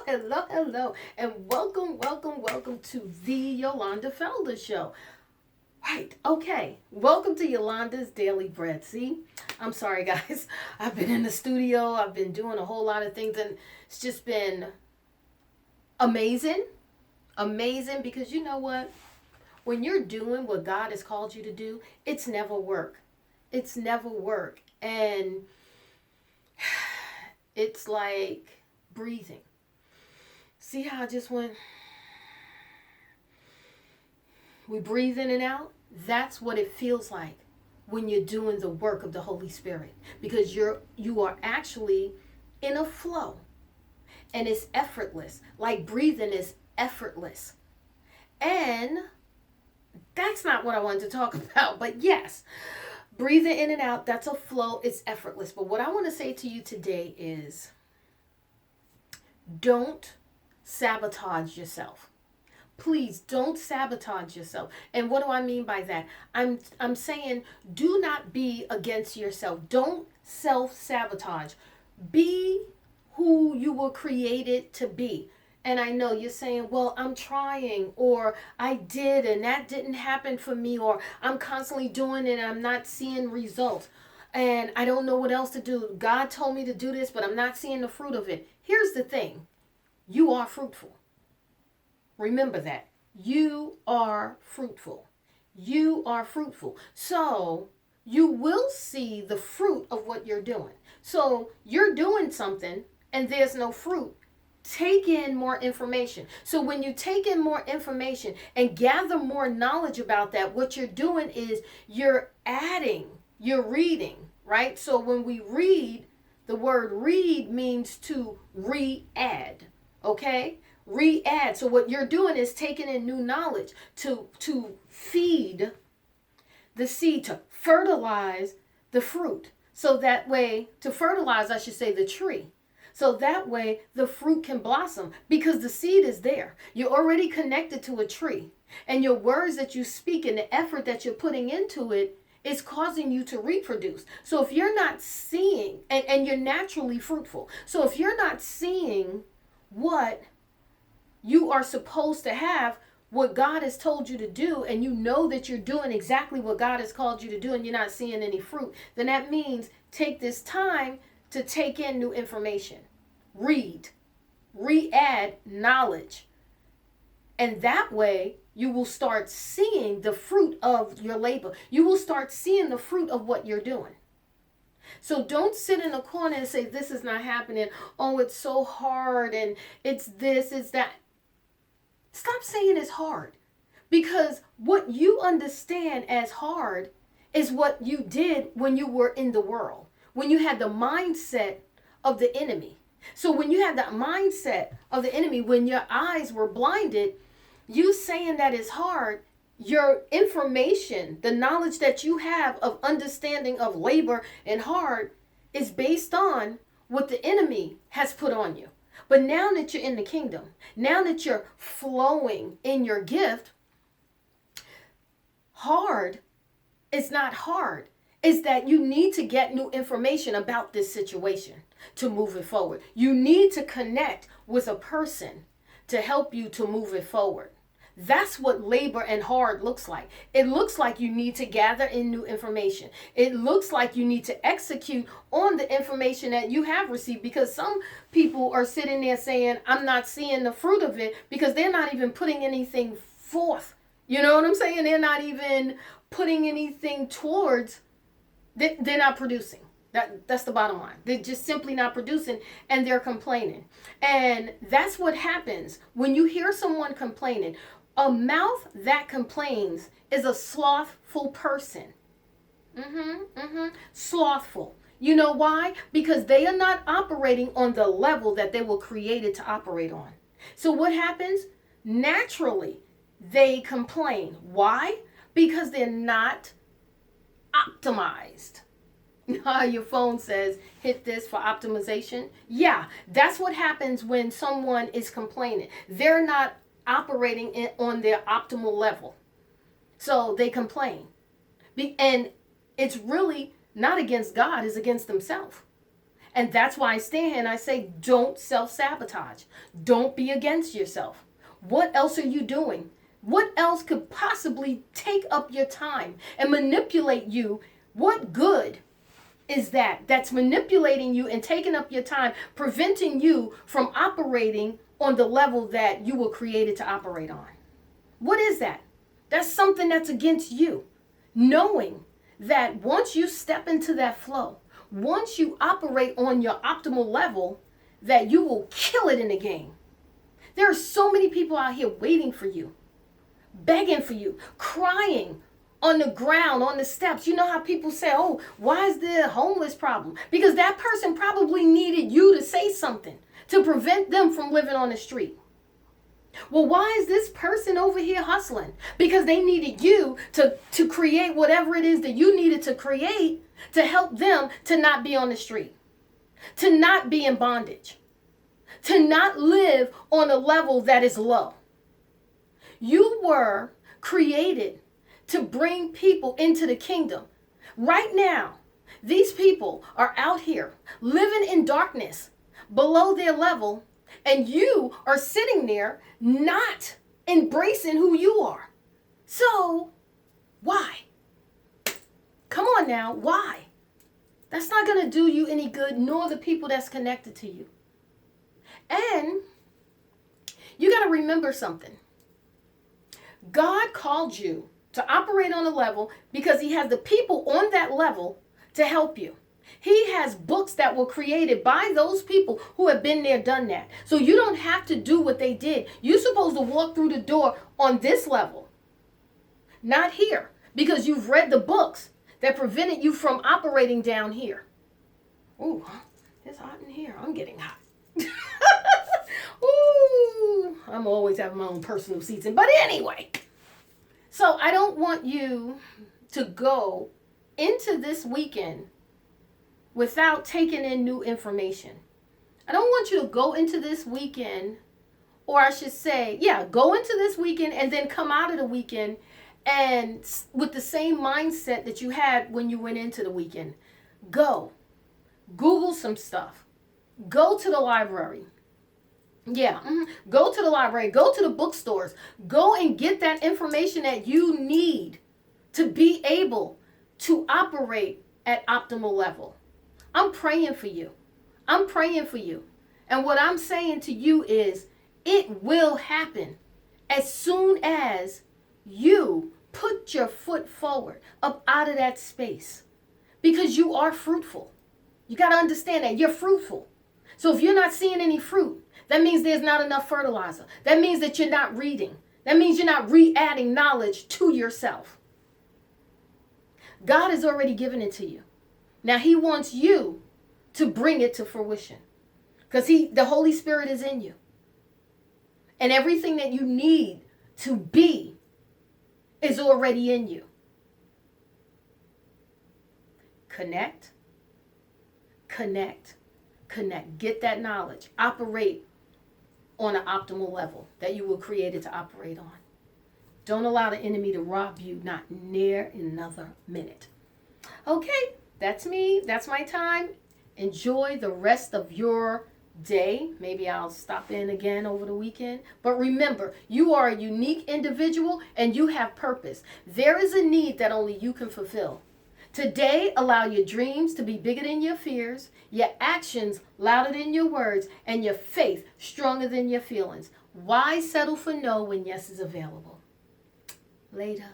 hello, and welcome to the Yolanda Felder Show. Right, okay. Welcome to Yolanda's Daily Bread. See, I'm sorry, guys. I've been in the studio, I've been doing a whole lot of things, and it's just been amazing. Amazing because you know what? When you're doing what God has called you to do, it's never work. It's never work. And it's like breathing. See how I just went? We breathe in and out. That's what it feels like when you're doing the work of the Holy Spirit, because you are actually in a flow, and it's effortless. Like breathing is effortless. And that's not what I wanted to talk about, but yes, breathing in and out, that's a flow, it's effortless. But what I want to say to you today is don't sabotage yourself. Please don't sabotage yourself. And what do I mean by that? I'm saying do not be against yourself. Don't self-sabotage. Be who you were created to be. And I know you're saying, well, I'm trying, or I did and that didn't happen for me, or I'm constantly doing it and I'm not seeing results. And I don't know what else to do. God told me to do this, but I'm not seeing the fruit of it. Here's the thing. You are fruitful. Remember that. You are fruitful. You are fruitful. So you will see the fruit of what you're doing. So you're doing something and there's no fruit. Take in more information. So when you take in more information and gather more knowledge about that, what you're doing is you're adding, you're reading, right? So when we read, the word read means to re-add, okay? Re-add. So what you're doing is taking in new knowledge to feed the seed, to fertilize the fruit. So that way, to fertilize, I should say, the tree. So that way the fruit can blossom because the seed is there. You're already connected to a tree. And your words that you speak and the effort that you're putting into it is causing you to reproduce. So if you're not seeing, and you're naturally fruitful. So if you're not seeing what you are supposed to have, what God has told you to do, and you know that you're doing exactly what God has called you to do, and you're not seeing any fruit, then that means take this time to take in new information. Read, re-add knowledge. And that way you will start seeing the fruit of your labor. You will start seeing the fruit of what you're doing. So don't sit in a corner and say, this is not happening. Oh, it's so hard and it's this, it's that. Stop saying it's hard, because what you understand as hard is what you did when you were in the world, when you had the mindset of the enemy. So when you had that mindset of the enemy, when your eyes were blinded, you saying that is hard, your information, the knowledge that you have of understanding of labor and hard is based on what the enemy has put on you. But now that you're in the kingdom, now that you're flowing in your gift, hard is not hard. It's that you need to get new information about this situation to move it forward. You need to connect with a person to help you to move it forward. That's what labor and hard looks like. It looks like you need to gather in new information. It looks like you need to execute on the information that you have received, because some people are sitting there saying, I'm not seeing the fruit of it, because they're not even putting anything forth. You know what I'm saying? They're not even putting anything towards, they're not producing. That's the bottom line. They're just simply not producing, and they're complaining. And that's what happens when you hear someone complaining. A mouth that complains is a slothful person. Slothful. You know why? Because they are not operating on the level that they were created to operate on. So what happens? Naturally, they complain. Why? Because they're not optimized. Your phone says hit this for optimization. Yeah, that's what happens when someone is complaining. They're not operating on their optimal level. So they complain. And it's really not against God, it's against themselves. And that's why I stand here and I say, don't self-sabotage. Don't be against yourself. What else are you doing? What else could possibly take up your time and manipulate you? What good is that that's manipulating you and taking up your time, preventing you from operating on the level that you were created to operate on? What is that? That's something that's against you. Knowing that once you step into that flow, once you operate on your optimal level, that you will kill it in the game. There are so many people out here waiting for you, begging for you, crying on the ground, on the steps. You know how people say, oh, why is there a homeless problem? Because that person probably needed you to say something to prevent them from living on the street. Well, why is this person over here hustling? Because they needed you to create whatever it is that you needed to create to help them to not be on the street, to not be in bondage, to not live on a level that is low. You were created to bring people into the kingdom. Right now, these people are out here living in darkness below their level, and you are sitting there not embracing who you are. So, why? Come on now, why? That's not going to do you any good, nor the people that's connected to you. And you got to remember something. God called you to operate on a level because he has the people on that level to help you. He has books that were created by those people who have been there, done that. So you don't have to do what they did. You're supposed to walk through the door on this level, not here, because you've read the books that prevented you from operating down here. Ooh, it's hot in here. I'm getting hot. Ooh, I'm always having my own personal season. But anyway, so I don't want you to go into this weekend without taking in new information. I don't want you to go into this weekend, or I should say, go into this weekend and then come out of the weekend and with the same mindset that you had when you went into the weekend. Go. Google some stuff. Go to the library. Go to the library. Go to the bookstores. Go and get that information that you need to be able to operate at optimal level. I'm praying for you. I'm praying for you. And what I'm saying to you is it will happen as soon as you put your foot forward up out of that space, because you are fruitful. You got to understand that you're fruitful. So if you're not seeing any fruit, that means there's not enough fertilizer. That means that you're not reading. That means you're not re-adding knowledge to yourself. God has already given it to you. Now he wants you to bring it to fruition, because the Holy Spirit is in you. And everything that you need to be is already in you. Connect. Get that knowledge. Operate on an optimal level that you were created to operate on. Don't allow the enemy to rob you, not near another minute. Okay, that's me. That's my time. Enjoy the rest of your day. Maybe I'll stop in again over the weekend. But remember, you are a unique individual and you have purpose. There is a need that only you can fulfill. Today, allow your dreams to be bigger than your fears, your actions louder than your words, and your faith stronger than your feelings. Why settle for no when yes is available? Later.